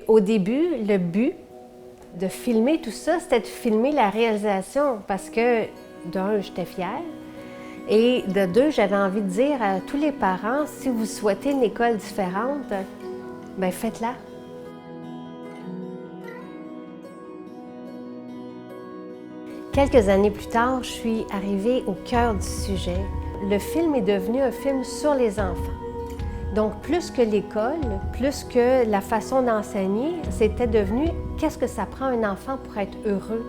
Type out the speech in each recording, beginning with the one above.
au début, le but de filmer tout ça, c'était de filmer la réalisation parce que, d'un, j'étais fière et de deux, j'avais envie de dire à tous les parents, si vous souhaitez une école différente, bien faites-la. Quelques années plus tard, je suis arrivée au cœur du sujet. Le film est devenu un film sur les enfants. Donc, plus que l'école, plus que la façon d'enseigner, c'était devenu qu'est-ce que ça prend un enfant pour être heureux.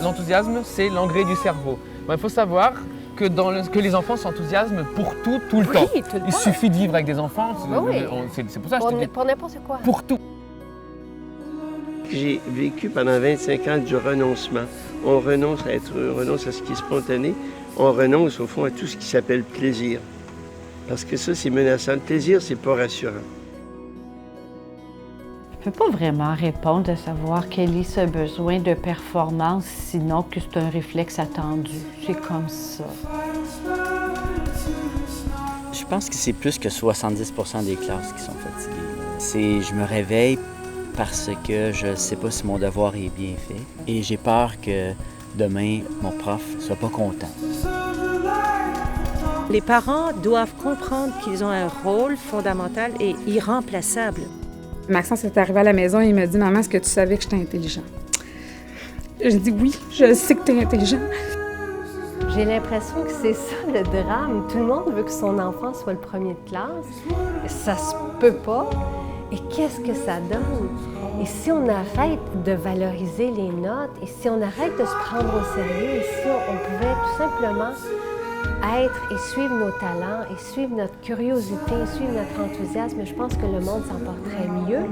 L'enthousiasme, c'est l'engrais du cerveau. Il faut savoir que les enfants s'enthousiasment pour tout, tout le temps. Tout le temps. Il suffit de vivre avec des enfants, Oui. c'est pour ça que je te dis. Pour n'importe quoi. Pour tout. J'ai vécu pendant 25 ans du renoncement. On renonce à être heureux, on renonce à ce qui est spontané, on renonce au fond à tout ce qui s'appelle plaisir. Parce que ça, c'est menaçant. Le plaisir, c'est pas rassurant. Je ne peux pas vraiment répondre à savoir quel est ce besoin de performance, sinon que c'est un réflexe attendu. C'est comme ça. Je pense que c'est plus que 70% des classes qui sont fatiguées. Je me réveille parce que je ne sais pas si mon devoir est bien fait et j'ai peur que demain, mon prof ne soit pas content. Les parents doivent comprendre qu'ils ont un rôle fondamental et irremplaçable. Maxence est arrivé à la maison et il m'a dit « Maman, est-ce que tu savais que j'étais intelligent? » J'ai dit « Oui, je sais que tu es intelligent. » J'ai l'impression que c'est ça le drame. Tout le monde veut que son enfant soit le premier de classe. Ça se peut pas. Et qu'est-ce que ça donne? Et si on arrête de valoriser les notes, et si on arrête de se prendre au sérieux, et si on pouvait tout simplement être et suivre nos talents, et suivre notre curiosité, et suivre notre enthousiasme, je pense que le monde s'en porterait mieux.